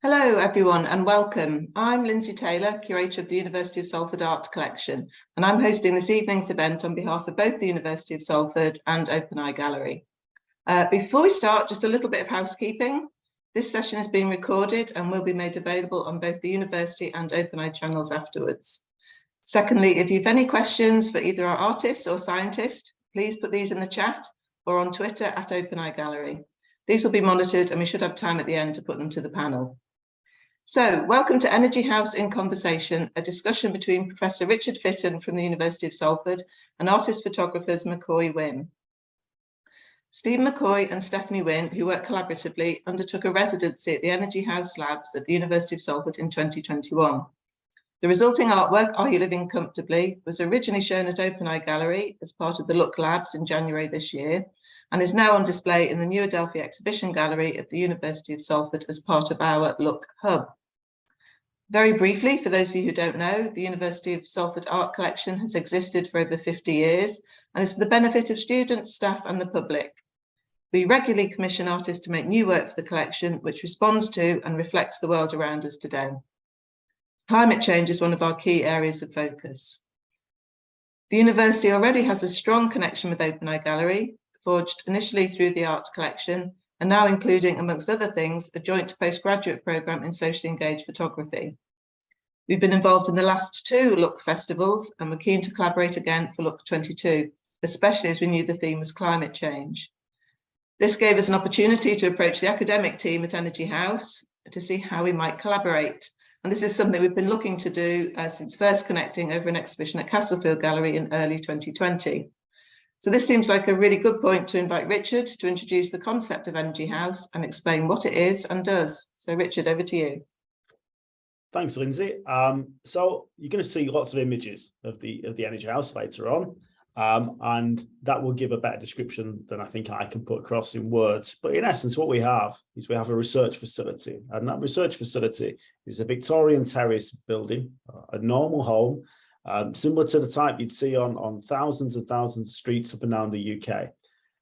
Hello everyone and welcome. I'm Lindsay Taylor, Curator of the University of Salford Art Collection, and I'm hosting this evening's event on behalf of both the University of Salford and OpenEye Gallery. Before we start, just a little bit of housekeeping. This session is being recorded and will be made available on both the University and OpenEye channels afterwards. Secondly, if you have any questions for either our artist or scientist, please put these in the chat or on Twitter at OpenEye Gallery. These will be monitored and we should have time at the end to put them to the panel. So, welcome to Energy House in Conversation, a discussion between Professor Richard Fitton from the University of Salford and artist photographers McCoy Wynne. Steve McCoy and Stephanie Wynne, who work collaboratively, undertook a residency at the Energy House Labs at the University of Salford in 2021. The resulting artwork, Are You Living Comfortably?, was originally shown at OpenEye Gallery as part of the Look Labs in January this year, and is now on display in the New Adelphi Exhibition Gallery at the University of Salford as part of our Look Hub. Very briefly, for those of you who don't know, the University of Salford Art Collection has existed for over 50 years and is for the benefit of students, staff and the public. We regularly commission artists to make new work for the collection, which responds to and reflects the world around us today. Climate change is one of our key areas of focus. The university already has a strong connection with OpenEye Gallery, forged initially through the art collection, and now including, amongst other things, a joint postgraduate programme in socially engaged photography. We've been involved in the last two Look festivals, and we're keen to collaborate again for Look 22, especially as we knew the theme was climate change. This gave us an opportunity to approach the academic team at Energy House to see how we might collaborate. And this is something we've been looking to do since first connecting over an exhibition at Castlefield Gallery in early 2020. So this seems like a really good point to invite Richard to introduce the concept of Energy House and explain what it is and does. So Richard, over to you. Thanks, Lindsay. So you're going to see lots of images of the Energy House later on, and that will give a better description than I think I can put across in words. But in essence, what we have is we have a research facility, and that research facility is a Victorian terrace building, a normal home, similar to the type you'd see on thousands and thousands of streets up and down the UK.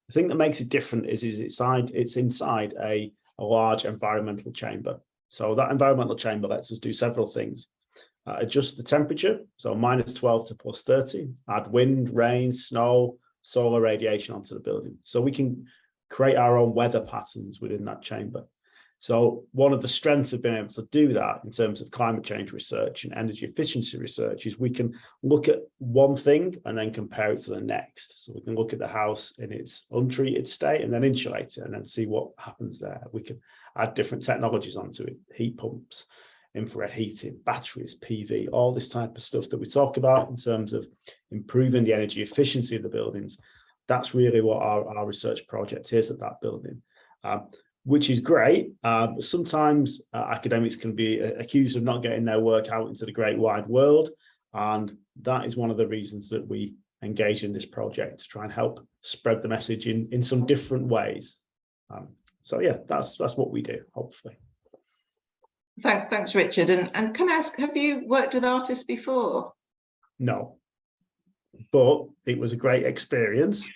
The thing that makes it different is it's inside a large environmental chamber. So that environmental chamber lets us do several things. Adjust the temperature, so -12 to +30, add wind, rain, snow, solar radiation onto the building. So we can create our own weather patterns within that chamber. So one of the strengths of being able to do that in terms of climate change research and energy efficiency research is we can look at one thing and then compare it to the next. So we can look at the house in its untreated state and then insulate it and then see what happens there. We can add different technologies onto it, heat pumps, infrared heating, batteries, PV, all this type of stuff that we talk about in terms of improving the energy efficiency of the buildings. That's really what our research project is at that building. Which is great. Sometimes academics can be accused of not getting their work out into the great wide world. And that is one of the reasons that we engage in this project, to try and help spread the message in some different ways. So yeah, that's what we do, hopefully. Thanks, Richard. And can I ask, have you worked with artists before? No, but it was a great experience.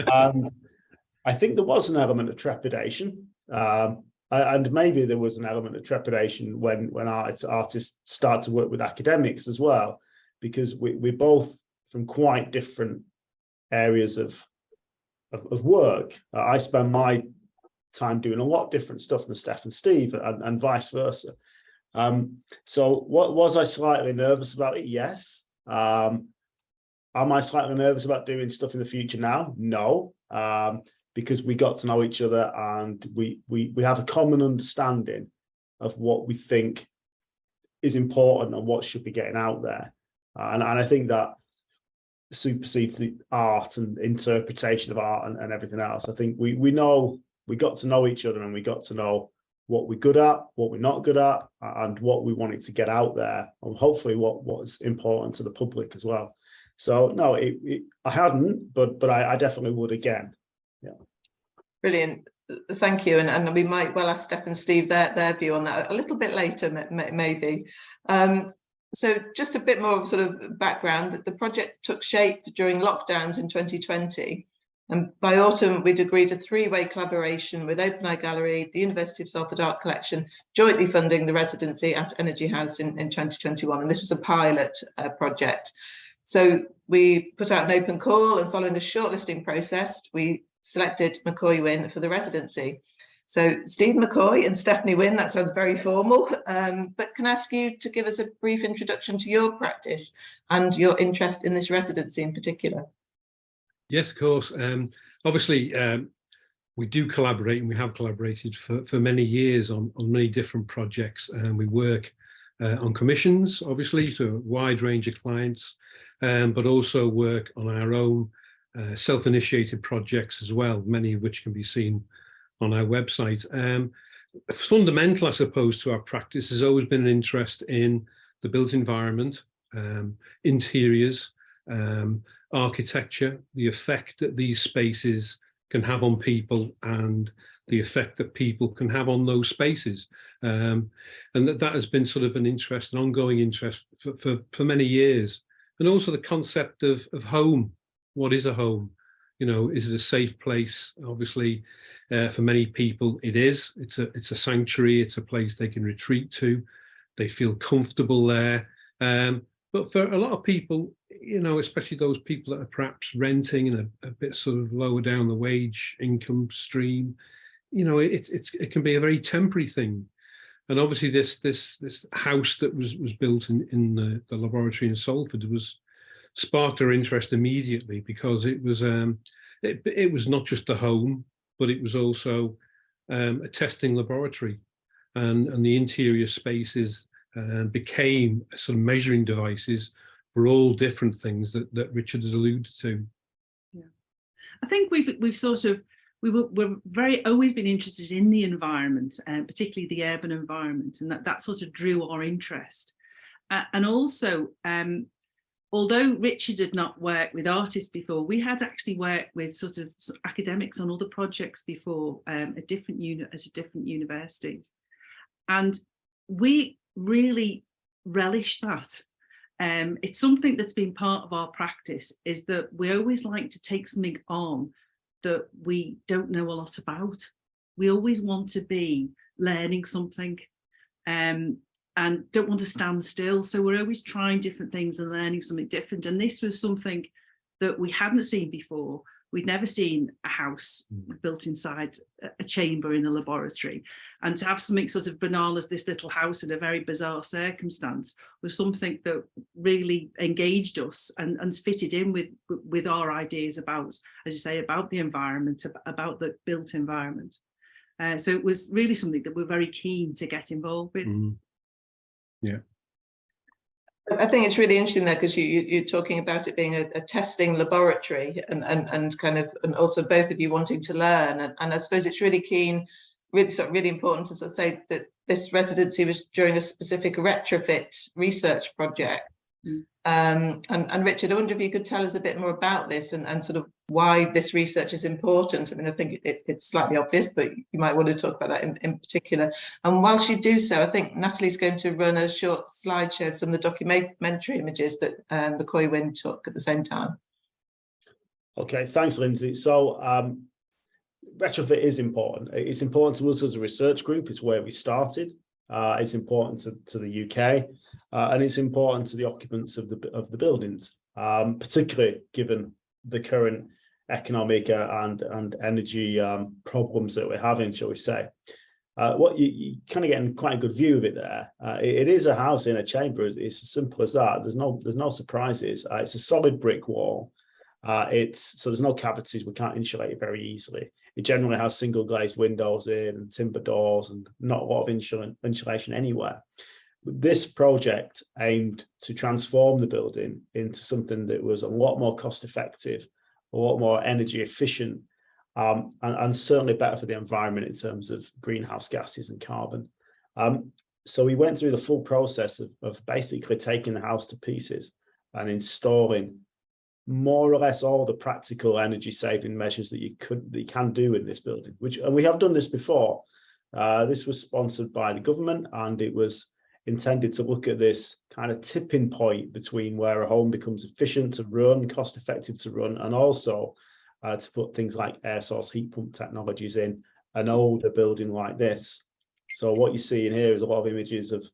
I think there was an element of trepidation. And maybe there was an element of trepidation when artists start to work with academics as well, because we're both from quite different areas of work. I spend my time doing a lot different stuff than Steph and Steve, and vice versa. So what was I slightly nervous about it? Yes. Am I slightly nervous about doing stuff in the future now? No. Because we got to know each other and we have a common understanding of what we think is important and what should be getting out there. And I think that supersedes the art and interpretation of art and everything else. I think we got to know each other, and we got to know what we're good at, what we're not good at, and what we wanted to get out there, and hopefully what's important to the public as well. So no, I hadn't, but I definitely would again. Yeah. Brilliant. Thank you. And we might well ask Steph and Steve their view on that a little bit later, maybe. So just a bit more of sort of background, that the project took shape during lockdowns in 2020. And by autumn, we'd agreed a three-way collaboration with Open Eye Gallery, the University of Salford Art Collection, jointly funding the residency at Energy House in 2021. And this was a pilot project. So we put out an open call, and following a shortlisting process, we selected McCoy Wynne for the residency. So Steve McCoy and Stephanie Wynne, that sounds very formal, but can I ask you to give us a brief introduction to your practice and your interest in this residency in particular? Yes, of course. Obviously, we do collaborate, and we have collaborated for many years on many different projects. And we work on commissions, obviously, to a wide range of clients, but also work on our own self-initiated projects as well, many of which can be seen on our website. Fundamental, I suppose, to our practice has always been an interest in the built environment, interiors, architecture, the effect that these spaces can have on people, and the effect that people can have on those spaces. And that has been sort of an interest, an ongoing interest for many years. And also the concept of home. What is a home? You know, is it a safe place? Obviously, for many people, it is. It's a sanctuary. It's a place they can retreat to. They feel comfortable there. But for a lot of people, you know, especially those people that are perhaps renting and a bit sort of lower down the wage income stream, you know, it can be a very temporary thing. And obviously, this house that was built in the laboratory in Salford sparked our interest immediately, because it was not just a home, but it was also a testing laboratory, and the interior spaces became sort of measuring devices for all different things that Richard has alluded to. Yeah, I think we've sort of we're always been interested in the environment, particularly the urban environment, and that sort of drew our interest. And also, although Richard had not worked with artists before, we had actually worked with sort of academics on other projects before at different universities, and we really relish that. It's something that's been part of our practice, is that we always like to take something on that we don't know a lot about. We always want to be learning something, and don't want to stand still. So we're always trying different things and learning something different. And this was something that we hadn't seen before. We'd never seen a house built inside a chamber in a laboratory. And to have something sort of banal as this little house in a very bizarre circumstance was something that really engaged us and fitted in with our ideas about, as you say, about the environment, about the built environment. So it was really something that we're very keen to get involved with. Mm. Yeah. I think it's really interesting there, because you're talking about it being a testing laboratory, and kind of, and also both of you wanting to learn, and I suppose it's really important to sort of say that this residency was during a specific retrofit research project. And Richard, I wonder if you could tell us a bit more about this and sort of why this research is important. I mean, I think it's slightly obvious, but you might want to talk about that in particular. And whilst you do so, I think Natalie's going to run a short slideshow of some of the documentary images that McCoy Wynne took at the same time. Okay, thanks, Lindsay. So retrofit is important. It's important to us as a research group. It's where we started. It's important to the UK, and it's important to the occupants of the buildings, particularly given the current economic and energy problems that we're having, shall we say. What you kind of getting quite a good view of it there. It is a house in a chamber. It's as simple as that. There's no surprises. It's a solid brick wall. So there's no cavities. We can't insulate it very easily. It generally has single glazed windows in and timber doors, and not a lot of insulation anywhere. This project aimed to transform the building into something that was a lot more cost effective, a lot more energy efficient, and certainly better for the environment in terms of greenhouse gases and carbon. So we went through the full process of basically taking the house to pieces and installing more or less all the practical energy saving measures that you can do in this building, and we have done this before. This was sponsored by the government, and it was intended to look at this kind of tipping point between where a home becomes efficient to run, cost effective to run, and also to put things like air source heat pump technologies in an older building like this. So what you're seeing here is a lot of images of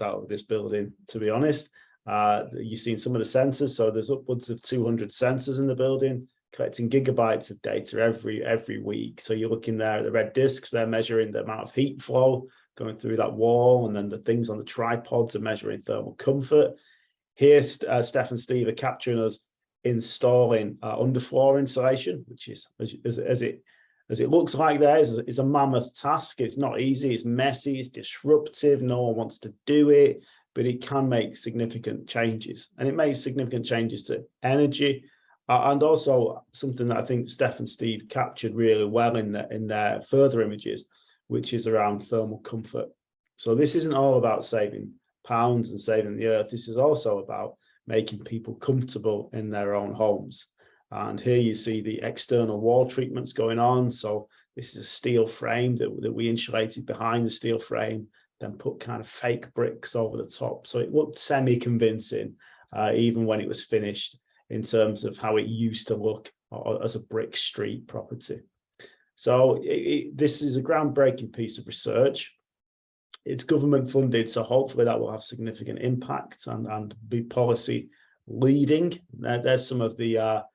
out of this building, to be honest. You've seen some of the sensors, so there's upwards of 200 sensors in the building, collecting gigabytes of data every week. So you're looking there at the red discs, they're measuring the amount of heat flow going through that wall, and then the things on the tripods are measuring thermal comfort. Here, Steph and Steve are capturing us installing underfloor insulation, which is, as it looks like there, is a mammoth task. It's not easy, it's messy, it's disruptive, no one wants to do it, but it can make significant changes. And it makes significant changes to energy, and also something that I think Steph and Steve captured really well in their further images, which is around thermal comfort. So this isn't all about saving pounds and saving the earth. This is also about making people comfortable in their own homes. And here you see the external wall treatments going on. So this is a steel frame that we insulated behind the steel frame, then put kind of fake bricks over the top. So it looked semi-convincing, even when it was finished, in terms of how it used to look as a brick street property. So this is a groundbreaking piece of research. It's government funded, so hopefully that will have significant impact and be policy leading. There's some of the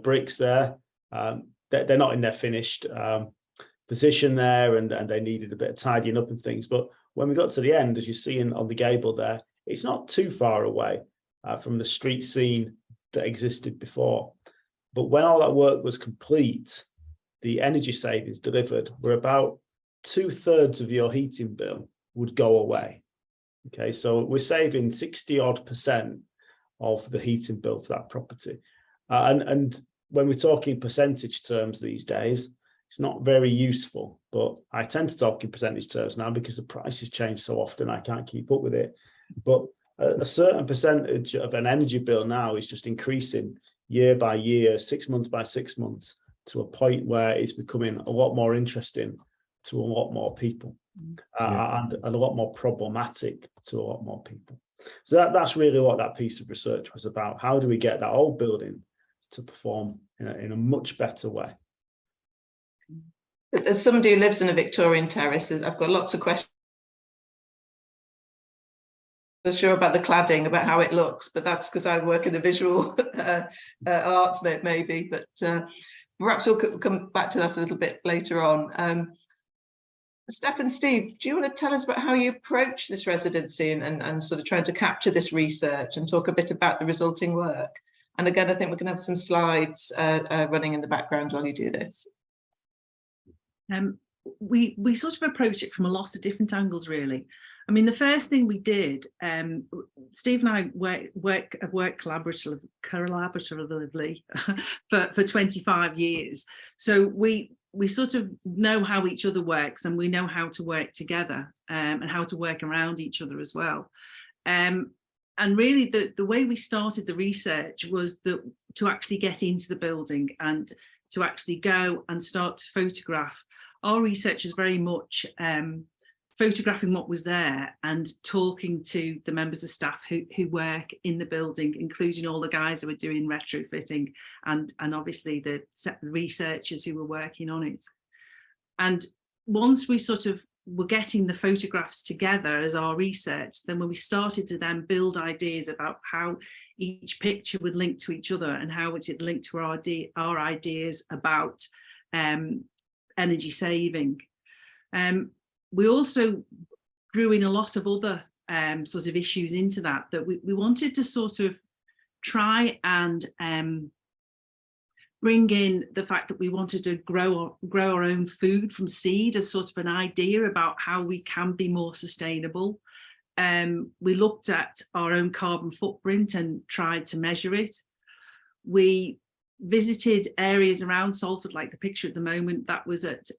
bricks there. They're not in their finished position there, and they needed a bit of tidying up and things. But when we got to the end, as you see on the gable there, it's not too far away from the street scene that existed before. But when all that work was complete, the energy savings delivered were about 2/3 of your heating bill would go away. Okay, so we're saving 60-odd% of the heating bill for that property. And when we're talking percentage terms these days, it's not very useful, but I tend to talk in percentage terms now because the prices change so often I can't keep up with it. But a certain percentage of an energy bill now is just increasing year by year, 6 months by 6 months, to a point where it's becoming a lot more interesting to a lot more people, and a lot more problematic to a lot more people. So that's really what that piece of research was about. How do we get that old building to perform in a much better way? As somebody who lives in a Victorian terrace, I've got lots of questions. I'm sure about the cladding, about how it looks, but that's because I work in the visual arts maybe, but perhaps we'll come back to that a little bit later on. Steph and Steve, do you want to tell us about how you approach this residency and sort of trying to capture this research and talk a bit about the resulting work? And again, I think we're going to have some slides running in the background while you do this. We sort of approach it from a lot of different angles, really. I mean, the first thing we did, Steve and I worked collaboratively for 25 years. So we sort of know how each other works, and we know how to work together, and how to work around each other as well. And really the way we started the research was to actually get into the building and to actually go and start to photograph. Our research was very much photographing what was there and talking to the members of staff who work in the building, including all the guys who are doing retrofitting and obviously the researchers who were working on it. And once we sort of were getting the photographs together as our research, then when we started to then build ideas about how each picture would link to each other and how it would link to our ideas about energy saving. We also drew in a lot of other sort of issues into that we wanted to sort of try and bring in the fact that we wanted to grow our own food from seed as sort of an idea about how we can be more sustainable. We looked at our own carbon footprint and tried to measure it. We visited areas around Salford, like the picture at the moment that was at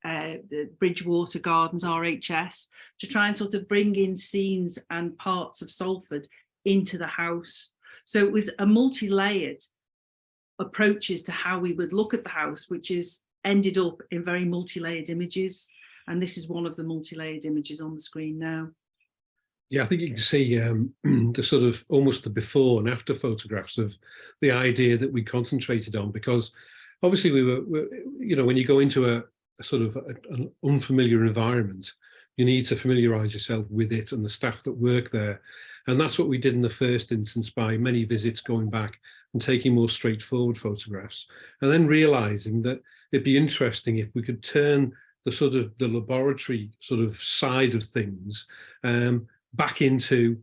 the Bridgewater Gardens RHS, to try and sort of bring in scenes and parts of Salford into the house. So it was a multi-layered approaches to how we would look at the house, which is ended up in very multi-layered images. And this is one of the multi-layered images on the screen now. Yeah, I think you can see the sort of almost the before and after photographs of the idea that we concentrated on, because obviously you know, when you go into a sort of an unfamiliar environment, you need to familiarize yourself with it and the staff that work there. And that's what we did in the first instance, by many visits going back and taking more straightforward photographs, and then realizing that it'd be interesting if we could turn the sort of the laboratory sort of side of things back into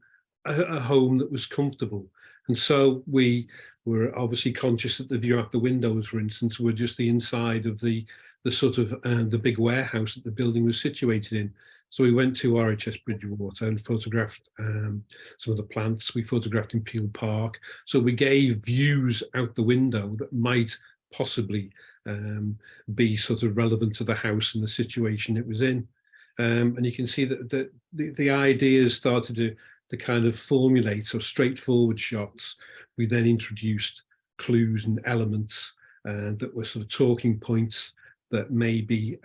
a home that was comfortable. And so we were obviously conscious that the view out the windows, for instance, were just the inside of the sort of the big warehouse that the building was situated in. So we went to RHS Bridgewater and photographed some of the plants. We photographed in Peel Park. So we gave views out the window that might possibly be sort of relevant to the house and the situation it was in. And you can see that the ideas started to kind of formulate, so straightforward shots. We then introduced clues and elements that were sort of talking points that maybe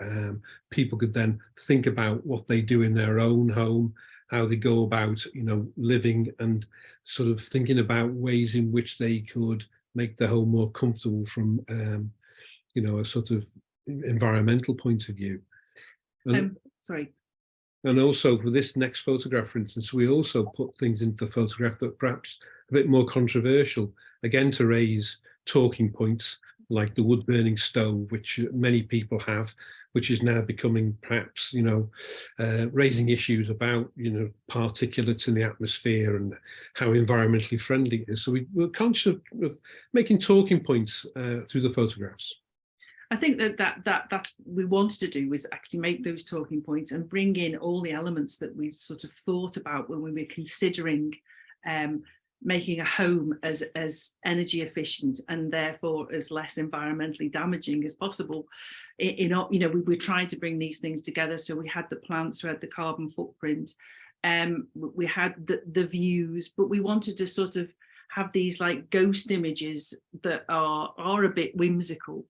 people could then think about what they do in their own home, how they go about, you know, living, and sort of thinking about ways in which they could make the home more comfortable from, you know, a sort of environmental point of view. Sorry. And also for this next photograph, for instance, we also put things into the photograph that perhaps a bit more controversial, again, to raise talking points, like the wood burning stove, which many people have, which is now becoming perhaps, you know, raising issues about, you know, particulates in the atmosphere and how environmentally friendly it is. So we're conscious of making talking points through the photographs. I think that we wanted to do was actually make those talking points and bring in all the elements that we sort of thought about when we were considering making a home as energy efficient and therefore as less environmentally damaging as possible. You know, we tried to bring these things together. So we had the plants, we had the carbon footprint, we had the views, but we wanted to sort of have these like ghost images that are a bit whimsical,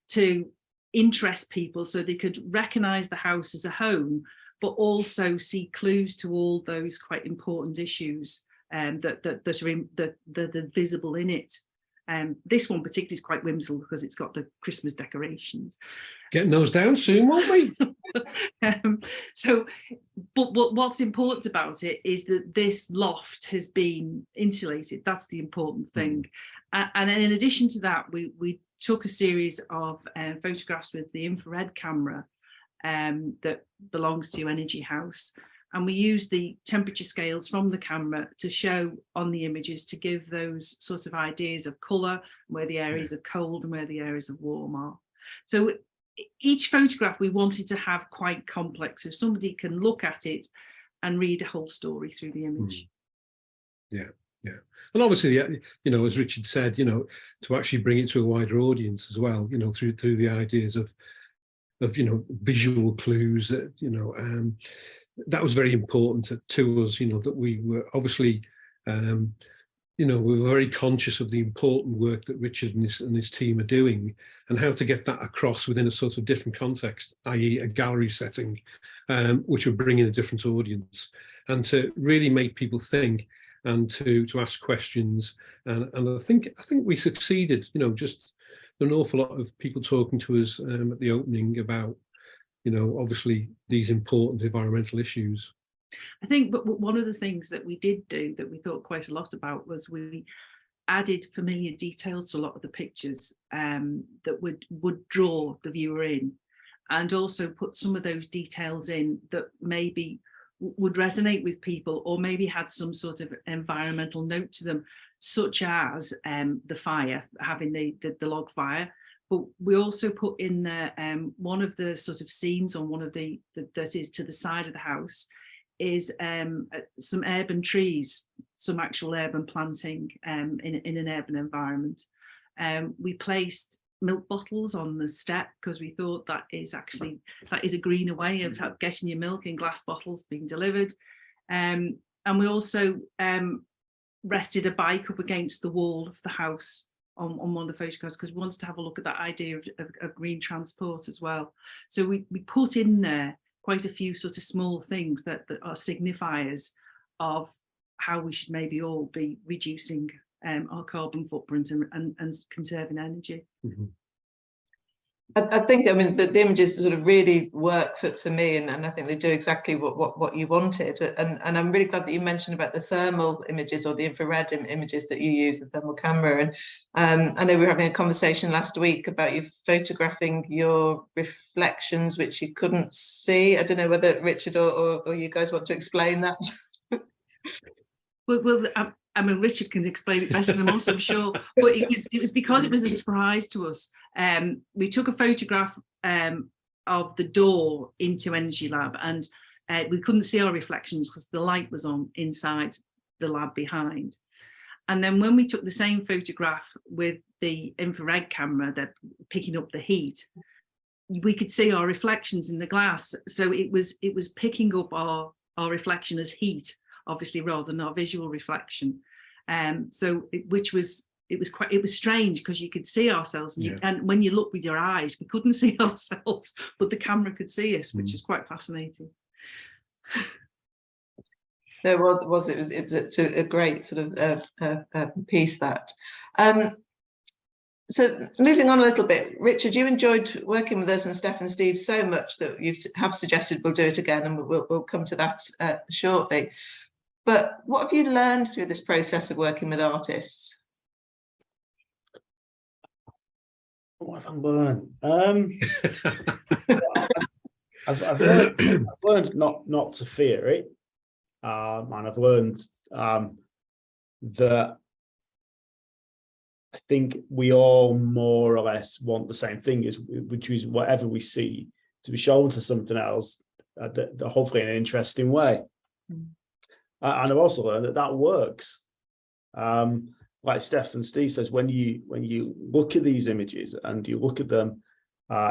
to interest people so they could recognize the house as a home, but also see clues to all those quite important issues that are visible in it. This one particularly is quite whimsical because it's got the Christmas decorations. Getting those down soon, won't we? But what's important about it is that this loft has been insulated. That's the important thing. And in addition to that, we took a series of photographs with the infrared camera that belongs to Energy House. And we used the temperature scales from the camera to show on the images, to give those sort of ideas of colour, where the areas of cold and where the areas of warm are. So each photograph we wanted to have quite complex, so somebody can look at it and read a whole story through the image. Yeah. And obviously, you know, as Richard said, you know, to actually bring it to a wider audience as well, you know, through the ideas of you know, visual clues, you know, that was very important to us, you know, that we were obviously, you know, we were very conscious of the important work that Richard and his team are doing, and how to get that across within a sort of different context, i.e. a gallery setting, which would bring in a different audience, and to really make people think and to ask questions. And I think we succeeded, you know, just an awful lot of people talking to us at the opening about, you know, obviously these important environmental issues. I think, but one of the things that we did do that we thought quite a lot about was we added familiar details to a lot of the pictures that would draw the viewer in, and also put some of those details in that maybe would resonate with people, or maybe had some sort of environmental note to them, such as the fire, having the log fire. But we also put in there one of the sort of scenes on one of that is to the side of the house is some urban trees, some actual urban planting in an urban environment. We placed milk bottles on the step because we thought that is a greener way of getting your milk in glass bottles being delivered. And we also rested a bike up against the wall of the house on one of the photographs, because we wanted to have a look at that idea of green transport as well. So we put in there quite a few sort of small things that are signifiers of how we should maybe all be reducing our carbon footprint and conserving energy. Mm-hmm. I think, I mean, the images sort of really work for me, and I think they do exactly what you wanted. And I'm really glad that you mentioned about the thermal images or the infrared images that you use, the thermal camera. And I know we were having a conversation last week about you photographing your reflections, which you couldn't see. I don't know whether Richard or you guys want to explain that. Well, I mean, Richard can explain it better than us, I'm sure. But it was because it was a surprise to us. We took a photograph of the door into Energy Lab, and we couldn't see our reflections because the light was on inside the lab behind. And then when we took the same photograph with the infrared camera, that picking up the heat, we could see our reflections in the glass. So it was picking up our reflection as heat, obviously, rather than our visual reflection. It was strange because you could see ourselves, and when you look with your eyes, we couldn't see ourselves, but the camera could see us, which was quite fascinating. It's a great sort of piece that. So moving on a little bit, Richard, you enjoyed working with us and Steph and Steve so much that you have suggested we'll do it again, and we'll come to that shortly. But what have you learned through this process of working with artists? What have I learned? I've learned not to fear it, and I've learned that I think we all more or less want the same thing, which is whatever we see to be shown to something else, hopefully in an interesting way. And I've also learned that works. Like Steph and Steve says, when you look at these images and you look at them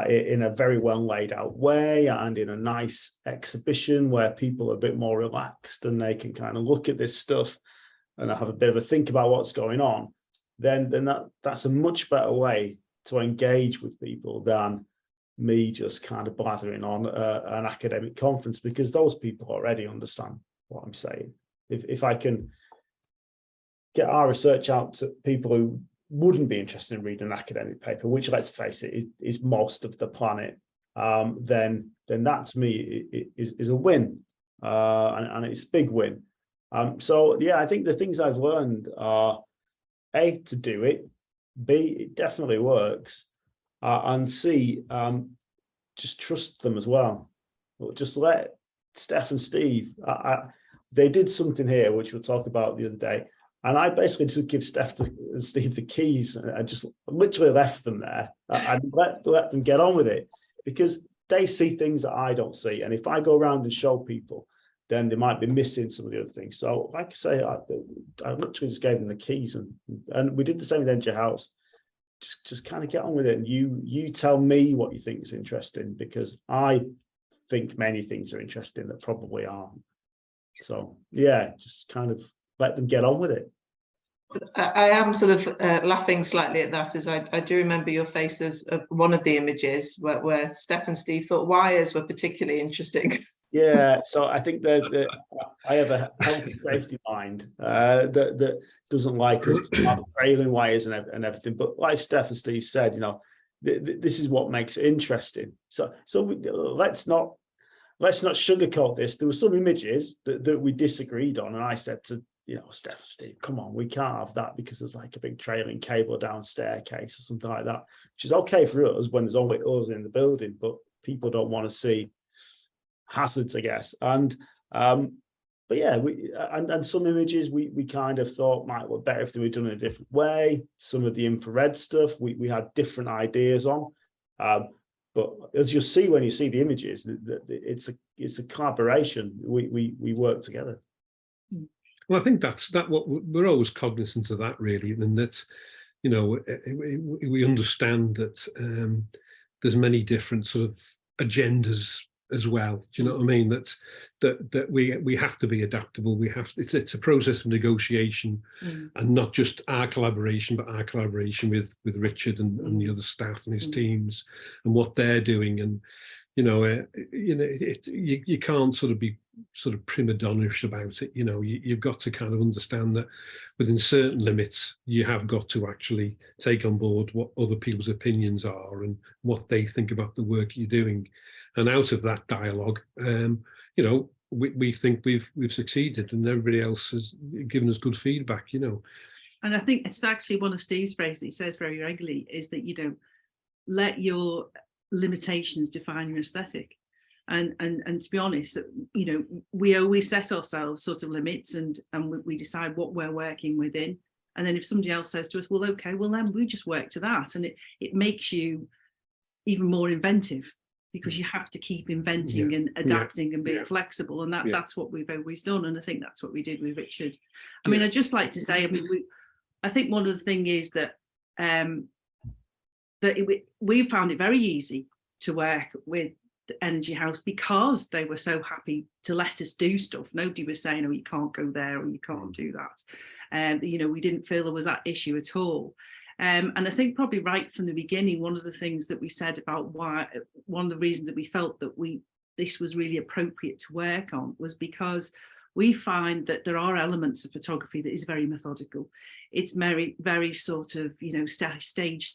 in a very well laid out way and in a nice exhibition where people are a bit more relaxed and they can kind of look at this stuff and have a bit of a think about what's going on, then that's a much better way to engage with people than me just kind of blathering on an academic conference, because those people already understand what I'm saying. If I can get our research out to people who wouldn't be interested in reading an academic paper, which, let's face it, is most of the planet, then that to me is a win, and it's a big win. So yeah, I think the things I've learned are A, to do it, B, it definitely works, and C, just trust them as well. Just let Steph and Steve, they did something here, which we'll talk about the other day, and I basically just give Steph and Steve the keys and just literally left them there and let them get on with it, because they see things that I don't see. And if I go around and show people, then they might be missing some of the other things. So like I say, I literally just gave them the keys, and we did the same with Energy House. Just kind of get on with it, and you tell me what you think is interesting, because I think many things are interesting that probably aren't. So yeah, just kind of let them get on with it. I am sort of laughing slightly at that, as I do remember your faces of one of the images where Steph and Steve thought wires were particularly interesting. Yeah, so I think that I have a health and safety mind that doesn't like us to have trailing wires and everything. But like Steph and Steve said, you know, this is what makes it interesting. So let's not sugarcoat this. There were some images that we disagreed on, and I said to Steph and Steve, come on, we can't have that because there's like a big trailing cable down staircase or something like that, which is okay for us when there's only us in the building, but people don't want to see hazards, I guess. And but yeah, and some images we kind of thought might look better if they were done in a different way. Some of the infrared stuff we had different ideas on. But as you'll see when you see the images, it's a collaboration. We work together. Well, I think that's what we're always cognizant of that, really, and that's, we understand that there's many different sort of agendas as well. Do you know what I mean? That we have to be adaptable. It's a process of negotiation, and not just our collaboration, but our collaboration with Richard and the other staff and his teams and what they're doing. And you can't sort of be sort of prima donna-ish about it. You've got to kind of understand that within certain limits, you have got to actually take on board what other people's opinions are and what they think about the work you're doing. And out of that dialogue, we think we've succeeded, and everybody else has given us good feedback. And I think it's actually one of Steve's phrases that he says very regularly is that, let your limitations define your aesthetic. And to be honest, we always set ourselves sort of limits, and we decide what we're working within. And then if somebody else says to us, well, okay, well then we just work to that. And it makes you even more inventive, because you have to keep inventing and adapting and being flexible. And that's what we've always done. And I think that's what we did with Richard. I mean, I'd just like to say, I think one of the things is that we found it very easy to work with the Energy House because they were so happy to let us do stuff. Nobody was saying, oh, you can't go there or you can't do that. And we didn't feel there was that issue at all. And I think probably right from the beginning, one of the things that we said about one of the reasons that we felt that this was really appropriate to work on was because we find that there are elements of photography that is very methodical. It's very, very sort of, stage,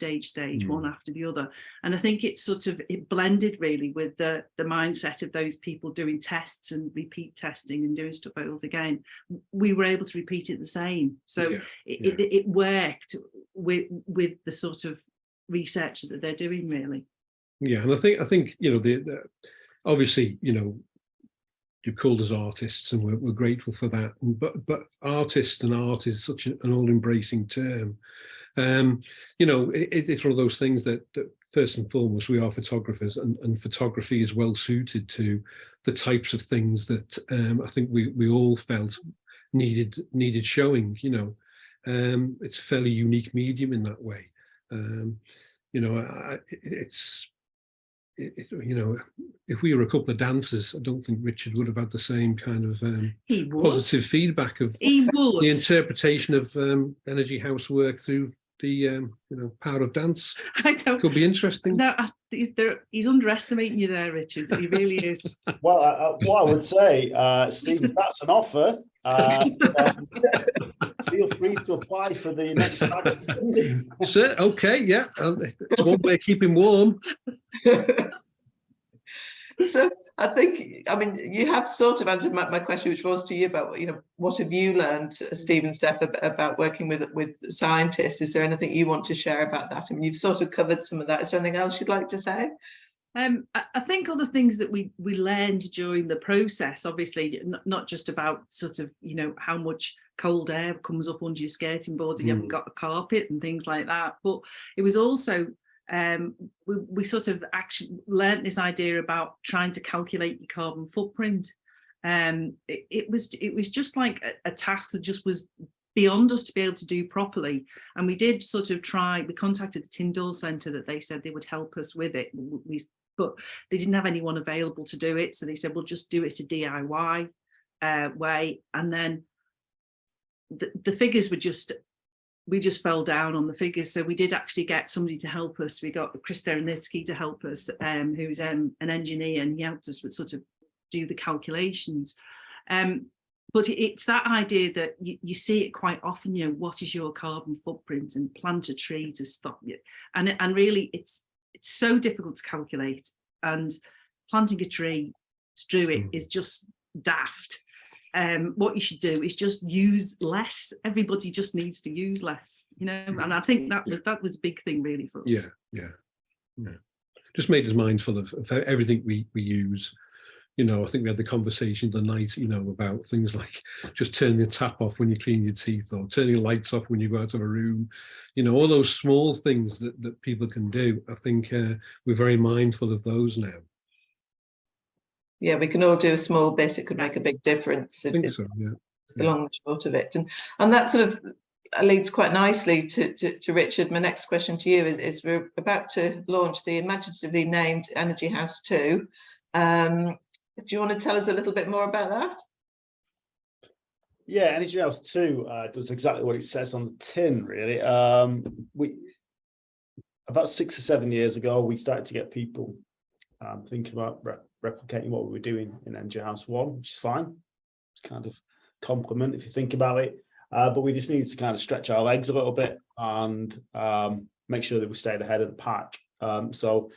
one after the other. And I think it's it blended really with the mindset of those people doing tests and repeat testing and doing stuff over again. We were able to repeat it the same. So it worked with the sort of research that they're doing, really. Yeah, and I think obviously, you're called as artists, and we're grateful for that. But artist and art is such an all-embracing term. It's one of those things that first and foremost, we are photographers, and photography is well suited to the types of things that I think we all felt needed showing. It's a fairly unique medium in that way. If we were a couple of dancers, I don't think Richard would have had the same kind of positive feedback of the interpretation of Energy House work through the power of dance. Could be interesting. No, he's underestimating you there, Richard. He really is. Well, what I would say, Steve, if that's an offer, feel free to apply for the next round of funding. Okay, yeah, it's one way of keeping warm. So I think, you have sort of answered my question, which was to you about, what have you learned, Steve and Steph, about working with scientists? Is there anything you want to share about that? You've sort of covered some of that. Is there anything else you'd like to say? I think other things that we learned during the process, obviously, not just about sort of, how much cold air comes up under your skating board and you haven't got a carpet and things like that. But it was also, we sort of actually learned this idea about trying to calculate your carbon footprint. It was just like a task that just was beyond us to be able to do properly. And we did sort of we contacted the Tyndall Centre that they said they would help us with it. But they didn't have anyone available to do it. So they said, we'll just do it a DIY way. And then the figures were we just fell down on the figures. So we did actually get somebody to help us. We got Chris Derenitsky to help us, who's an engineer, and he helped us with sort of do the calculations. But it's that idea that you see it quite often, what is your carbon footprint, and plant a tree to stop you. And really it's so difficult to calculate, and planting a tree to do it is just daft. What you should do is just use less. Everybody just needs to use less, and I think that was a big thing really for us. Yeah. Just made us mindful of everything we use. I think we had the conversation the night, about things like just turning the tap off when you clean your teeth, or turning the lights off when you go out of a room, all those small things that people can do. I think we're very mindful of those now. Yeah, we can all do a small bit. It could make a big difference. I think so, yeah. It's the long and short of it. And that sort of leads quite nicely to Richard. My next question to you is we're about to launch the imaginatively named Energy House 2. Do you want to tell us a little bit more about that? Yeah, Energy House 2 does exactly what it says on the tin, really. We about 6 or 7 years ago, we started to get people thinking about replicating what we were doing in Energy House 1, which is fine. It's kind of compliment if you think about it. But we just needed to kind of stretch our legs a little bit and make sure that we stayed ahead of the pack. So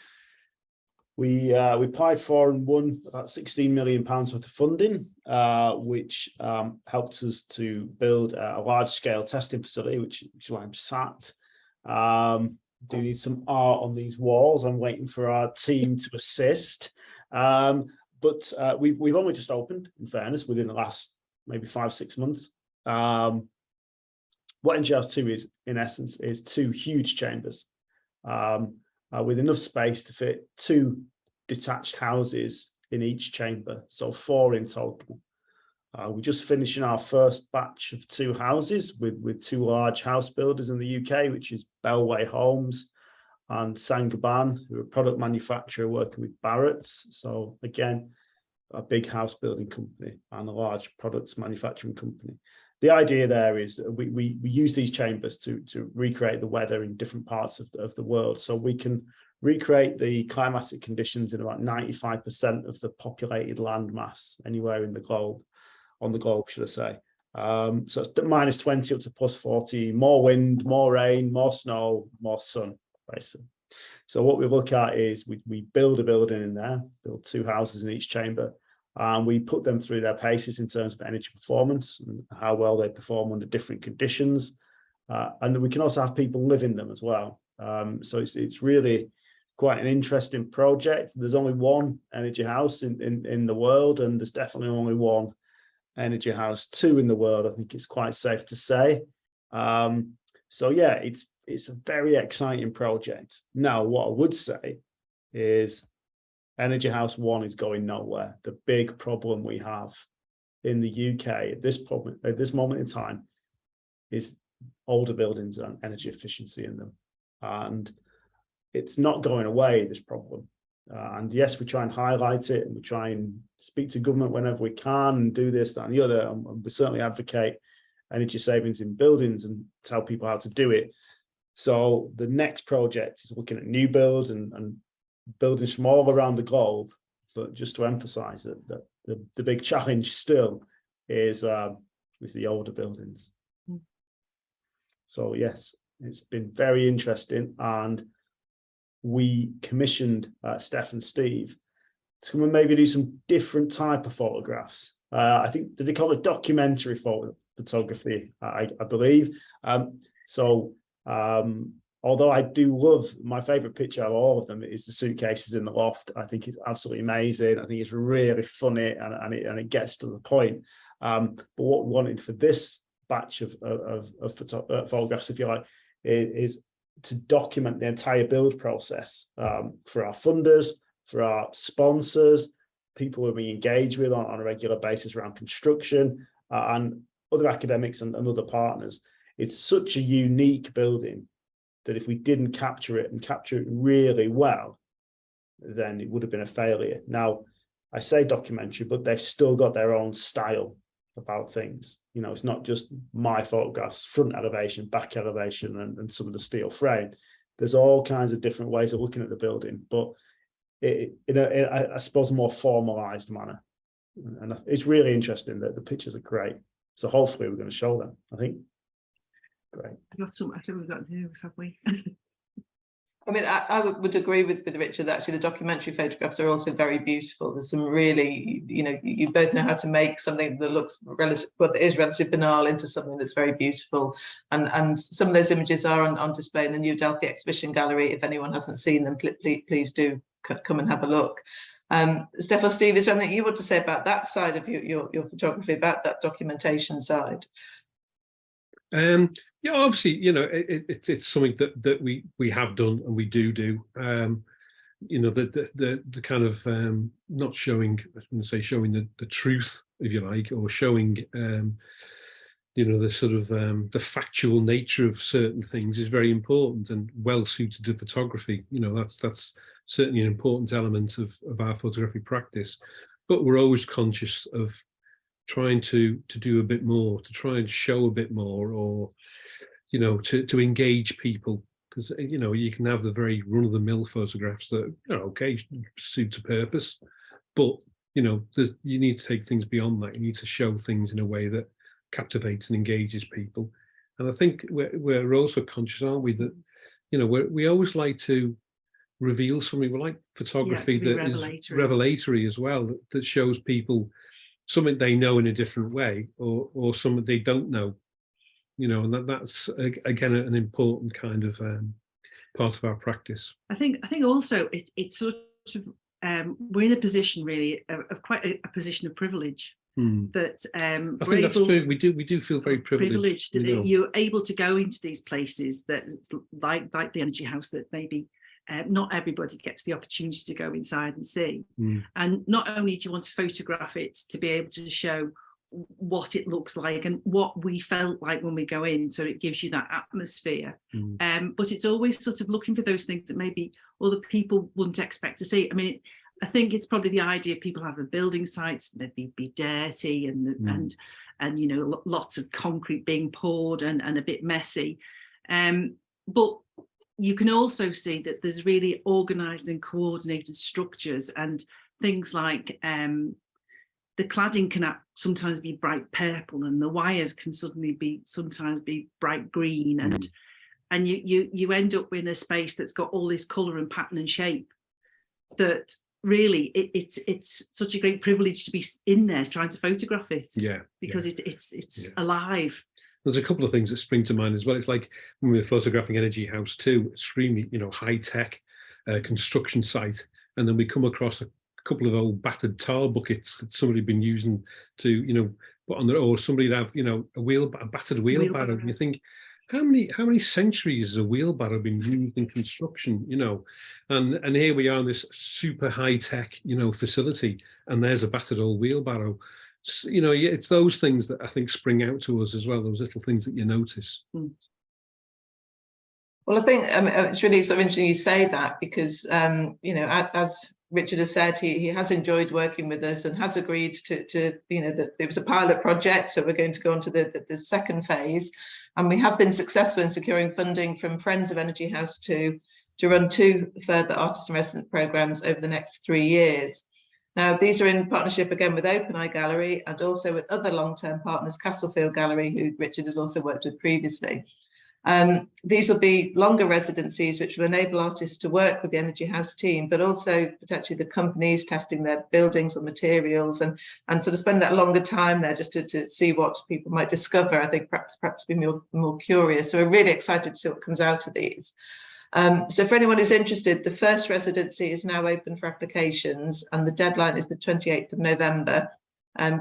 we applied for and won about £16 million worth of funding, which helped us to build a large-scale testing facility, which is where I'm sat. Do need some art on these walls. I'm waiting for our team to assist. But we've only just opened, in fairness, within the last maybe 5-6 months. What Energy House 2 is, in essence, is 2 huge chambers with enough space to fit 2 detached houses in each chamber, so 4 in total. We're just finishing our first batch of 2 houses with 2 large house builders in the UK, which is Bellway Homes and Saint-Gobain, who are a product manufacturer working with Barratt's. So again, a big house building company and a large products manufacturing company. The idea there is that we use these chambers to recreate the weather in different parts of the world. So we can recreate the climatic conditions in about 95% of the populated landmass anywhere in the globe. On the globe, should I say. So it's -20 up to +40, more wind, more rain, more snow, more sun, basically. So what we look at is we build a building in there, build 2 houses in each chamber, and we put them through their paces in terms of energy performance and how well they perform under different conditions. And then we can also have people live in them as well. So it's really quite an interesting project. There's only one Energy House in the world, and there's definitely only one Energy House 2 in the world. I think it's quite safe to say. So yeah, it's a very exciting project. Now, what I would say is Energy House 1 is going nowhere. The big problem we have in the UK at this moment in time is older buildings and energy efficiency in them. And it's not going away, this problem. And yes, we try and highlight it, and we try and speak to government whenever we can and do this, that, and the other. And we certainly advocate energy savings in buildings and tell people how to do it. So the next project is looking at new builds and buildings from all around the globe. But just to emphasize that the big challenge still is the older buildings. So yes, it's been very interesting, and we commissioned Steph and Steve to come and maybe do some different type of photographs. I think, did they call it documentary photography, I believe. Although I do love, my favorite picture of all of them is the suitcases in the loft. I think it's absolutely amazing. I think it's really funny, and it gets to the point. But what we wanted for this batch of photographs, if you like, is to document the entire build process for our funders, for our sponsors, people who we engage with on a regular basis around construction, and other academics and other partners. It's such a unique building that if we didn't capture it and capture it really well, then it would have been a failure. Now, I say documentary, but they've still got their own style about things. You know, it's not just my photographs, front elevation, back elevation, and some of the steel frame. There's all kinds of different ways of looking at the building, but in I suppose, a more formalized manner. And it's really interesting that the pictures are great. So hopefully we're going to show them, I think. Great. I think we've got news, have we? I mean, I would agree with Richard that actually the documentary photographs are also very beautiful. There's some really, you both know how to make something that looks that is relatively banal into something that's very beautiful. And some of those images are on display in the New Delphi Exhibition Gallery. If anyone hasn't seen them, please do come and have a look. Steph or Steve, is there something you want to say about that side of your photography, about that documentation side? Yeah, obviously, it's something that we have done and we do. The kind of not showing, I was going to say showing the truth, if you like, or showing the sort of the factual nature of certain things is very important and well suited to photography. That's certainly an important element of our photography practice. But we're always conscious of trying to do a bit more, to try and show a bit more, or to engage people, because you can have the very run-of-the-mill photographs that okay, suit a purpose, but you need to take things beyond that. You need to show things in a way that captivates and engages people. And I think we're also conscious, aren't we, that we always like to reveal something. We like photography that is revelatory as well, that shows people something they know in a different way, or something they don't know. And that's again an important kind of part of our practice. I think also it's sort of we're in a position really of quite a position of privilege. That I think that's true. We do feel very privileged. That you're able to go into these places that like the Energy House, that maybe not everybody gets the opportunity to go inside and see. And not only do you want to photograph it to be able to show what it looks like and what we felt like when we go in, so it gives you that atmosphere, but it's always sort of looking for those things that maybe other people wouldn't expect to see. I mean, I think it's probably the idea people have of building sites, they'd be dirty and lots of concrete being poured and a bit messy, but you can also see that there's really organised and coordinated structures, and things like the cladding can sometimes be bright purple, and the wires can sometimes be bright green, and you end up in a space that's got all this colour and pattern and shape. That really it's such a great privilege to be in there trying to photograph it. Because it's alive. There's a couple of things that spring to mind as well. It's like when we were photographing Energy House 2, extremely high-tech construction site, and then we come across a couple of old battered tar buckets that somebody had been using to put on there, or somebody would have a battered wheelbarrow. And you think, how many centuries has a wheelbarrow been used in construction? And here we are in this super high-tech facility, and there's a battered old wheelbarrow. It's those things that I think spring out to us as well, those little things that you notice. Well, I think it's really sort of interesting you say that, because as Richard has said, he has enjoyed working with us and has agreed to that it was a pilot project, so we're going to go on to the second phase, and we have been successful in securing funding from Friends of Energy House to run 2 further artist in residence programs over the next 3 years. Now, these are in partnership again with Open Eye Gallery, and also with other long-term partners, Castlefield Gallery, who Richard has also worked with previously. These will be longer residencies, which will enable artists to work with the Energy House team, but also potentially the companies testing their buildings or materials, and sort of spend that longer time there just to see what people might discover. I think perhaps be more curious. So we're really excited to see what comes out of these. So for anyone who's interested, the first residency is now open for applications, and the deadline is the 28th of November.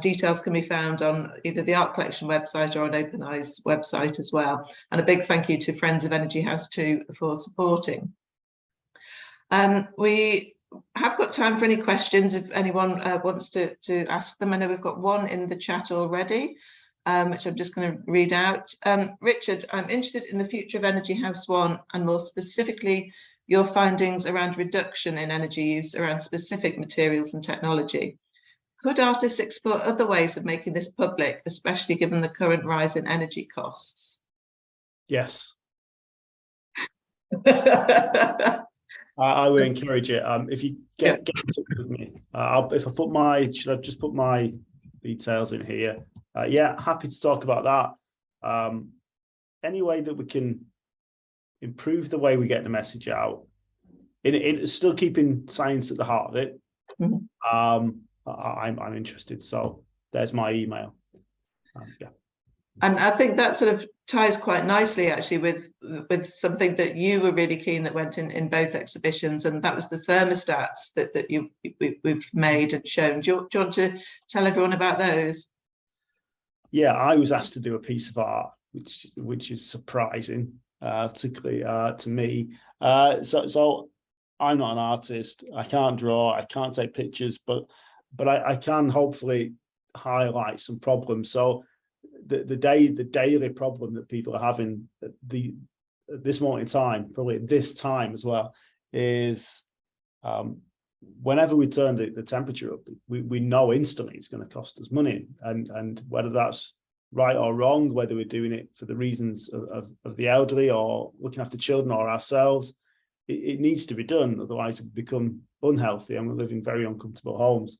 Details can be found on either the Art Collection website or on Open Eye's website as well. And a big thank you to Friends of Energy House too for supporting. We have got time for any questions if anyone wants to ask them. I know we've got one in the chat already, which I'm just going to read out. Richard, I'm interested in the future of Energy House 1, and more specifically your findings around reduction in energy use around specific materials and technology. Could artists explore other ways of making this public, especially given the current rise in energy costs? Yes. I would encourage it. If you get in touch with me, should I just put my details in here? Happy to talk about that. Any way that we can improve the way we get the message out, in still keeping science at the heart of it. I'm interested, so there's my email. And I think that sort of ties quite nicely actually with something that you were really keen that went in both exhibitions, and that was the thermostats that we've made and shown. Do you want to tell everyone about those? Yeah, I was asked to do a piece of art, which is surprising, particularly to me. So I'm not an artist. I can't draw. I can't take pictures, but I can hopefully highlight some problems. So the daily problem that people are having at this moment in time, probably at this time as well, is whenever we turn the temperature up, we know instantly it's going to cost us money, and whether that's right or wrong, whether we're doing it for the reasons of the elderly or looking after children or ourselves. It needs to be done, otherwise we become unhealthy and we live in very uncomfortable homes.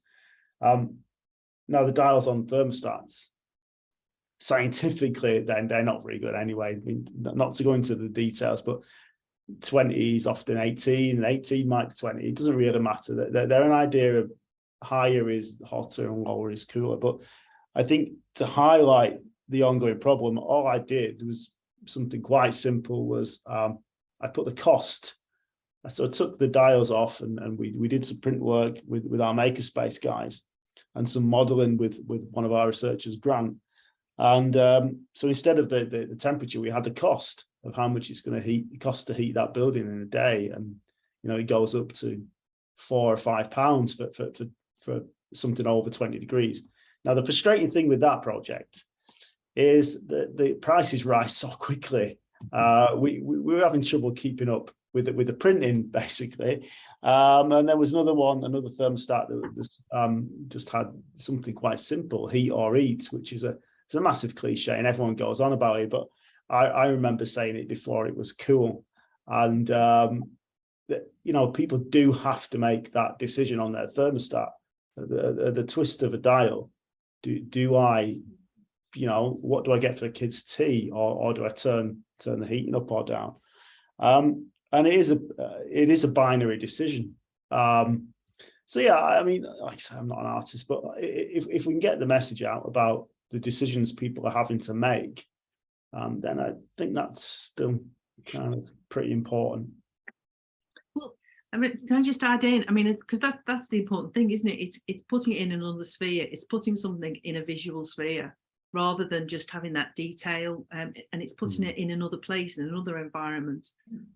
Now the dials on thermostats, scientifically, then they're not very good anyway. I mean, not to go into the details, but 20 is often 18, and 18 might be 20. It doesn't really matter. They're an idea of higher is hotter and lower is cooler. But I think to highlight the ongoing problem, all I did was something quite simple. Was I put the cost. So I took the dials off, and we did some print work with our Makerspace guys and some modeling with one of our researchers, Grant. And so instead of the temperature, we had the cost of how much it's going to cost to heat that building in a day. And, you know, it goes up to £4 or £5 for something over 20 degrees. Now, the frustrating thing with that project is that the prices rise so quickly. We were having trouble keeping up with the printing, basically. And there was another thermostat that just had something quite simple, heat or eat, which is it's a massive cliche and everyone goes on about it. But I remember saying it before it was cool. And, you know, people do have to make that decision on their thermostat. The twist of a dial. Do I, you know, what do I get for the kids' tea, or do I turn the heating up or down? And it is a binary decision. So yeah, I mean, like I say, I'm not an artist, but if we can get the message out about the decisions people are having to make, then I think that's still kind of pretty important. Well, I mean, can I just add in? I mean, because that's the important thing, isn't it? It's putting it in another sphere. It's putting something in a visual sphere rather than just having that detail, and it's putting it in another place, in another environment,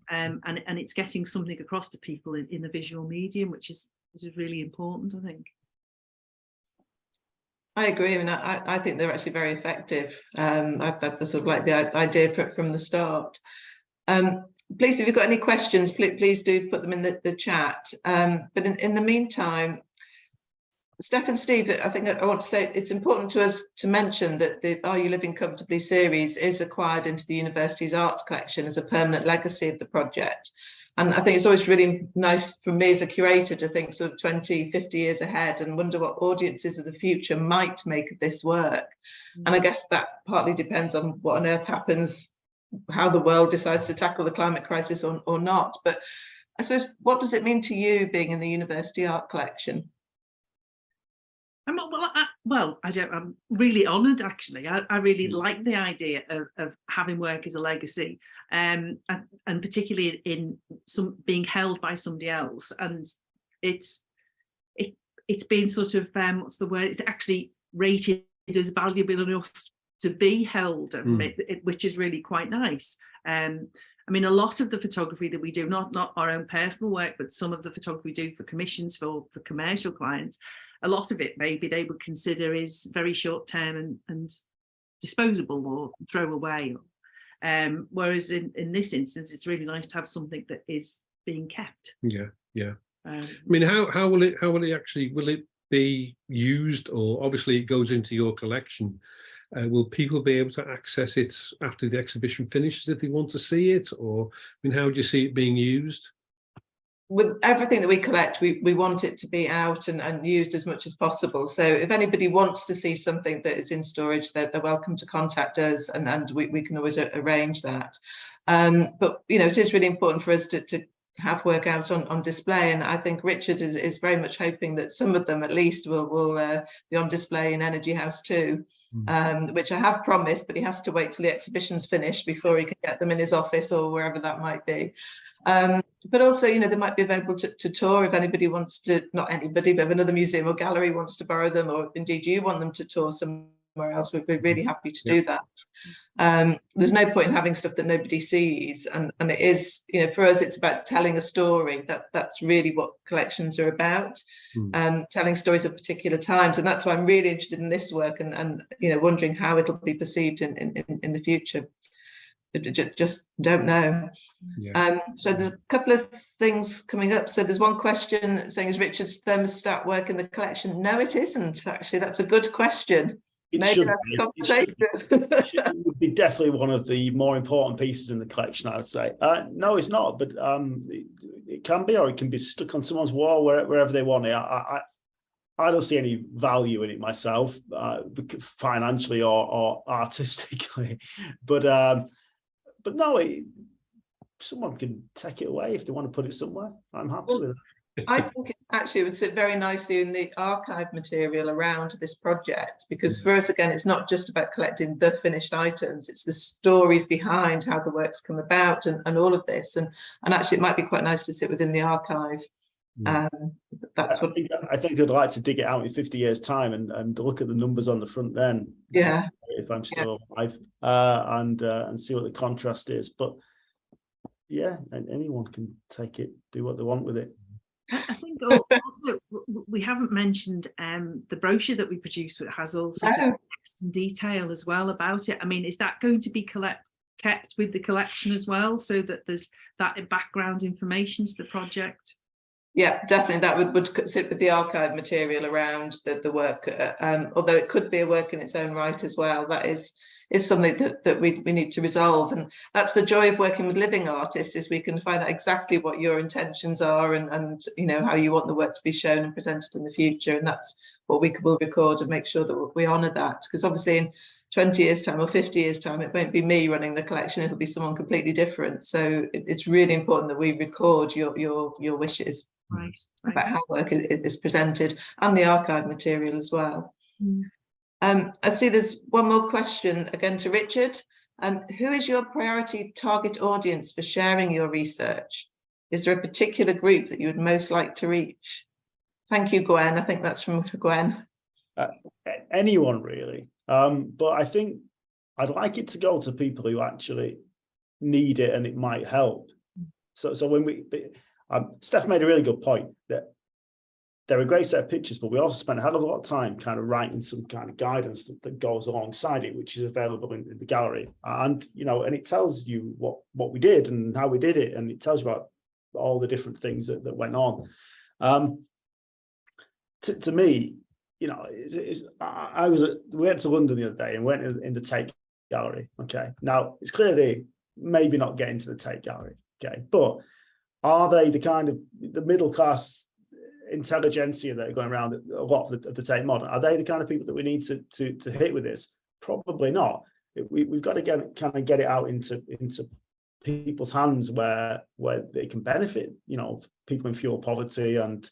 and it's getting something across to people in the visual medium, which is really important, I think. I agree. I mean, I think they're actually very effective. That's sort of like the idea from the start. Please, if you've got any questions, please do put them in the chat. But in the meantime, Steph and Steve, I think I want to say it's important to us to mention that the Are You Living Comfortably series is acquired into the university's art collection as a permanent legacy of the project. And I think it's always really nice for me as a curator to think sort of 20, 50 years ahead and wonder what audiences of the future might make of this work. And I guess that partly depends on what on earth happens, how the world decides to tackle the climate crisis or not. But I suppose, what does it mean to you being in the university art collection? I'm really honoured, actually. I really like the idea of having work as a legacy, and particularly in some being held by somebody else. And it's been sort of what's the word? It's actually rated as valuable enough to be held, which is really quite nice. I mean, a lot of the photography that we do, not our own personal work, but some of the photography we do for commissions for commercial clients, a lot of it maybe they would consider is very short term and disposable or throw away. Whereas in this instance, it's really nice to have something that is being kept. Yeah. I mean, how will it be used? Or obviously it goes into your collection. Will people be able to access it after the exhibition finishes if they want to see it? Or, I mean, how do you see it being used? With everything that we collect, we want it to be out and used as much as possible. So if anybody wants to see something that is in storage, they're welcome to contact us, and we can always arrange that. But, you know, it is really important for us to have work out on display. And I think Richard is very much hoping that some of them at least will be on display in Energy House too. Which I have promised, but he has to wait till the exhibition's finished before he can get them in his office or wherever that might be. But also, you know, they might be available to tour if anybody wants to, not anybody, but if another museum or gallery wants to borrow them, or indeed you want them to tour somewhere else, we'd be really happy to do that. There's no point in having stuff that nobody sees, and it is, you know, for us it's about telling a story. That's really what collections are about, telling stories of particular times, and that's why I'm really interested in this work and you know, wondering how it'll be perceived in the future. Just don't know. So there's a couple of things coming up. So there's one question saying, is Richard's thermostat work in the collection? No, it isn't, actually. That's a good question. It maybe should that's be. a conversation. It would be definitely one of the more important pieces in the collection, I would say. No, it's not, but it can be, or it can be stuck on someone's wall wherever they want it. I don't see any value in it myself, financially or artistically, but no, someone can take it away if they want to put it somewhere. I'm happy with it. I think it actually would sit very nicely in the archive material around this project, because for us, again, it's not just about collecting the finished items, it's the stories behind how the works come about and all of this. And actually, it might be quite nice to sit within the archive. That's what I think I'd like to dig it out in 50 years' time and look at the numbers on the front then. Yeah. If I'm still alive, and see what the contrast is. But yeah, anyone can take it, do what they want with it. I think also we haven't mentioned the brochure that we produced, that has all sorts of text and detail as well about it. I mean, is that going to be kept with the collection as well, so that there's that background information to the project? Yeah, definitely. That would sit with the archive material around the work, although it could be a work in its own right as well. That is something that we need to resolve, and that's the joy of working with living artists, is we can find out exactly what your intentions are and you know how you want the work to be shown and presented in the future, and that's what we will record and make sure that we honour that, because obviously in 20 years time or 50 years time it won't be me running the collection, it'll be someone completely different. So it's really important that we record your wishes. Right. About how work is presented, and the archive material as well. I see there's one more question again to Richard. Who is your priority target audience for sharing your research? Is there a particular group that you would most like to reach? Thank you, Gwen. I think that's from Gwen. Anyone really, but I think I'd like it to go to people who actually need it and it might help. So when Steph made a really good point that they're a great set of pictures, but we also spent a hell of a lot of time kind of writing some kind of guidance that goes alongside it, which is available in the gallery. And, you know, and it tells you what we did and how we did it. And it tells you about all the different things that went on. To me, you know, we went to London the other day and went in the Tate Gallery. Okay. Now it's clearly maybe not getting to the Tate Gallery. Okay. But are they the kind of the middle class intelligentsia that are going around a lot of the Tate Modern? Are they the kind of people that we need to hit with this? Probably not. We've got to get it out into people's hands where they can benefit. You know, people in fuel poverty and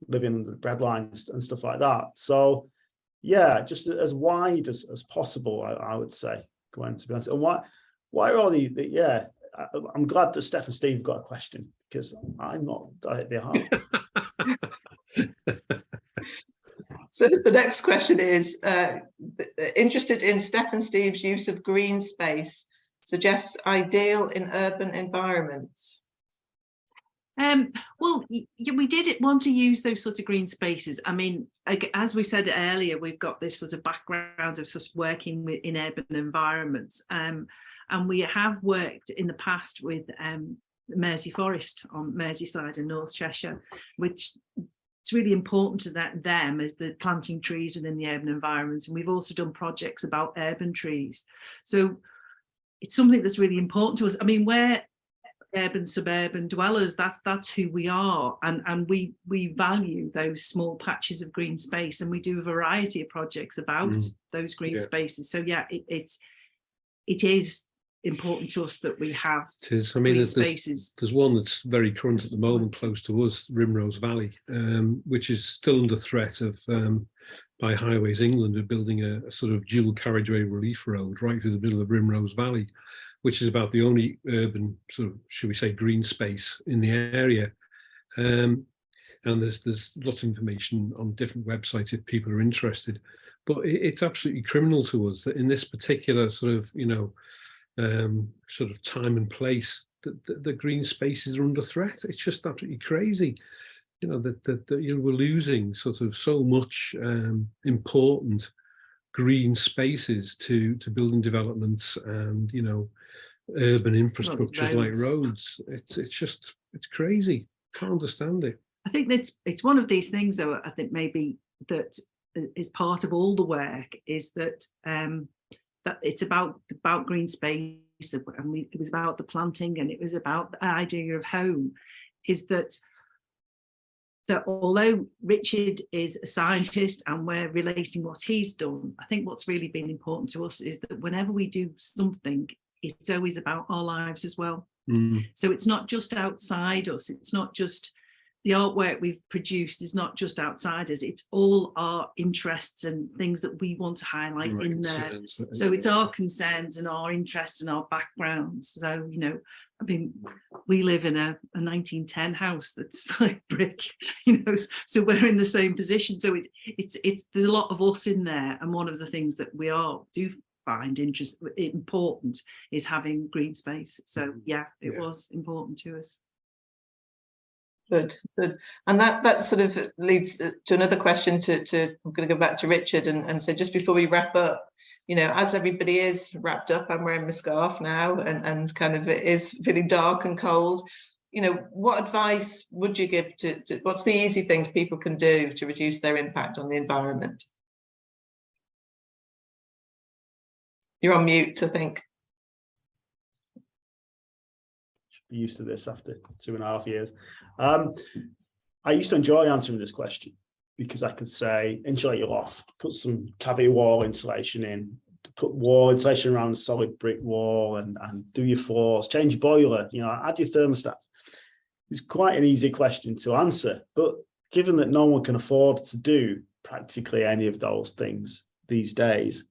living under the breadline and stuff like that. So yeah, just as wide as possible, I would say, Gwen, to be honest. And why are all the I'm glad that Steph and Steve got a question, because I'm not. They are. So the next question is, interested in Steph and Steve's use of green space, suggests ideal in urban environments. Well, we did want to use those sort of green spaces. I mean, as we said earlier, we've got this sort of background of sort of working in urban environments. And we have worked in the past with Mersey Forest on Merseyside and North Cheshire, which it's really important to them as the planting trees within the urban environments. And we've also done projects about urban trees. So it's something that's really important to us. I mean, we're urban suburban dwellers, that's who we are, and we value those small patches of green space, and we do a variety of projects about those green spaces. So yeah, it is important to us that we have. It is. I mean, spaces. There's one that's very current at the moment, close to us, Rimrose Valley, which is still under threat of by Highways England are building a sort of dual carriageway relief road right through the middle of Rimrose Valley, which is about the only urban sort of, should we say, green space in the area. And there's lots of information on different websites if people are interested. But it's absolutely criminal to us that in this particular sort of, you know, sort of time and place, the green spaces are under threat. It's just absolutely crazy, you know, that you know, we're losing sort of so much important green spaces to building developments and, you know, urban infrastructures like roads. It's crazy. Can't understand it. I think it's one of these things, though. I think maybe that is part of all the work is that that it's about green space, and it was about the planting, and it was about the idea of home, is that although Richard is a scientist and we're relating what he's done, I think what's really been important to us is that whenever we do something, it's always about our lives as well. So it's not just outside us, it's not just the artwork we've produced is not just outside us, it's all our interests and things that we want to highlight in there. So it's our concerns and our interests and our backgrounds. So, you know, I mean, we live in a 1910 house that's like brick, you know, so we're in the same position. So it's there's a lot of us in there. And one of the things that we do find important is having green space. So yeah, it was important to us. Good. And that sort of leads to another question I'm going to go back to Richard and so just before we wrap up, you know, as everybody is wrapped up, I'm wearing my scarf now and kind of it is feeling dark and cold, you know, what advice would you give to what's the easy things people can do to reduce their impact on the environment? You're on mute, I think. Used to this after 2.5 years. I used to enjoy answering this question because I could say insulate your loft, put some cavity wall insulation in, put wall insulation around a solid brick wall and do your floors, change your boiler, you know, add your thermostat. It's quite an easy question to answer, but given that no one can afford to do practically any of those things these days,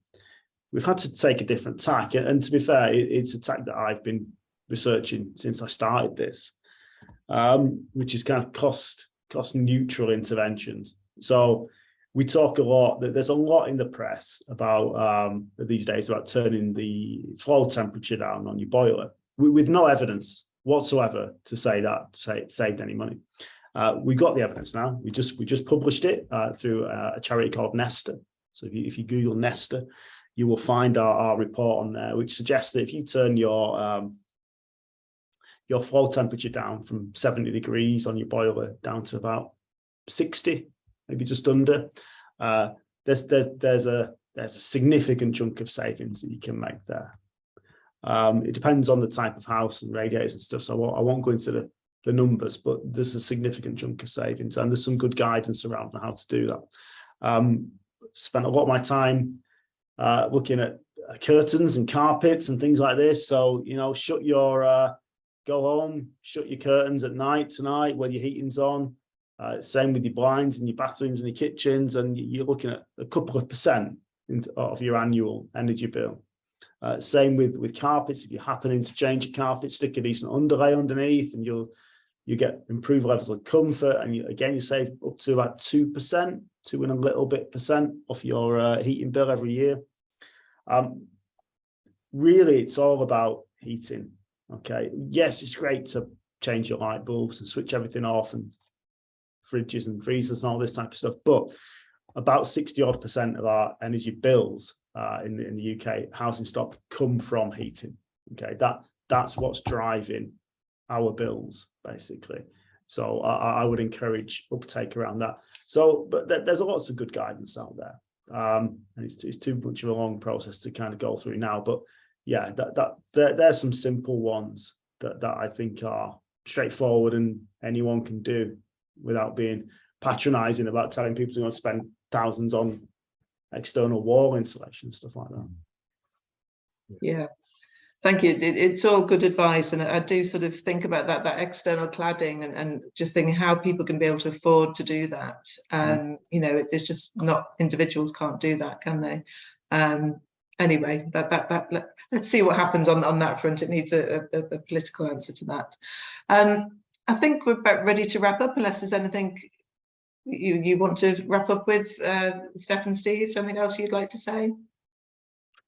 we've had to take a different tack. And to be fair, it's a tack that I've been researching since I started this, which is kind of cost neutral interventions. So we talk a lot, there's a lot in the press about these days about turning the flow temperature down on your boiler with no evidence whatsoever to say that it saved any money. We got the evidence now. We just published it through a charity called Nesta. So if you Google Nesta, you will find our report on there, which suggests that if you turn your flow temperature down from 70 degrees on your boiler down to about 60, maybe just under, there's a significant chunk of savings that you can make there. It depends on the type of house and radiators and stuff, so I won't go into the numbers, but there's a significant chunk of savings, and there's some good guidance around how to do that. Spent a lot of my time looking at curtains and carpets and things like this. So, you know, go home, shut your curtains at night tonight when your heating's on. Same with your blinds in your bathrooms and your kitchens, and you're looking at a couple of % of your annual energy bill. Same with carpets. If you're happening to change your carpet, stick a decent underlay underneath, and you get improved levels of comfort, and you save up to about 2%, 2 and a little bit % off your heating bill every year. Really, it's all about heating. Okay, yes, it's great to change your light bulbs and switch everything off and fridges and freezers and all this type of stuff, but about 60% of our energy bills in the UK housing stock come from heating. Okay, that's what's driving our bills basically. So I would encourage uptake around that. So, but there's lots of good guidance out there, and it's too much of a long process to kind of go through now. But yeah, there's some simple ones that I think are straightforward and anyone can do without being patronizing about telling people to go and spend thousands on external wall insulation, stuff like that. Yeah, thank you. It's all good advice, and I do sort of think about that external cladding and just thinking how people can be able to afford to do that. You know, it's just not, individuals can't do that, can they? Anyway, let's see what happens on that front. It needs a political answer to that. I think we're about ready to wrap up, unless there's anything you want to wrap up with, Steph and Steve. Something else you'd like to say?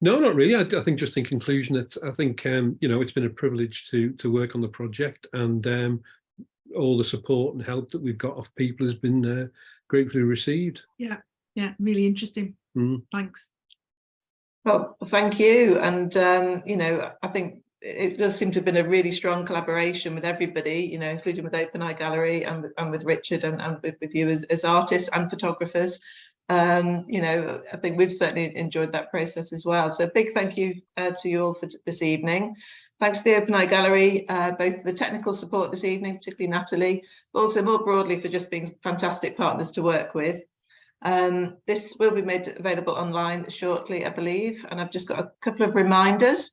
No, not really. I think just in conclusion, I think you know, it's been a privilege to work on the project, and all the support and help that we've got off people has been gratefully received. Yeah, really interesting. Thanks. Well, thank you. And, you know, I think it does seem to have been a really strong collaboration with everybody, you know, including with Open Eye Gallery and with Richard and with you as artists and photographers. You know, I think we've certainly enjoyed that process as well. So big thank you to you all for this evening. Thanks to the Open Eye Gallery, both for the technical support this evening, particularly Natalie, but also more broadly for just being fantastic partners to work with. This will be made available online shortly, I believe, and I've just got a couple of reminders.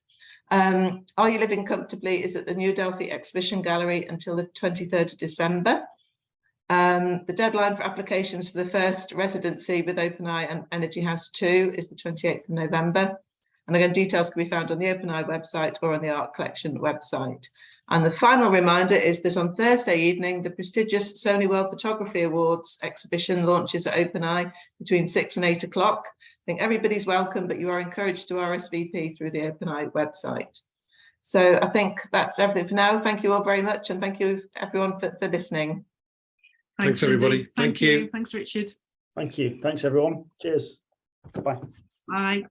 Are You Living Comfortably is at the New Adelphi Exhibition Gallery until the 23rd of December. The deadline for applications for the first residency with Open Eye and Energy House 2 is the 28th of November. And again, details can be found on the Open Eye website or on the Art Collection website. And the final reminder is that on Thursday evening, the prestigious Sony World Photography Awards exhibition launches at Open Eye between 6 and 8 o'clock. I think everybody's welcome, but you are encouraged to RSVP through the Open Eye website. So I think that's everything for now. Thank you all very much. And thank you everyone for listening. Thanks Lindsay. everybody. Thank you. Thanks, Richard. Thank you. Thanks, everyone. Cheers. Goodbye. Bye.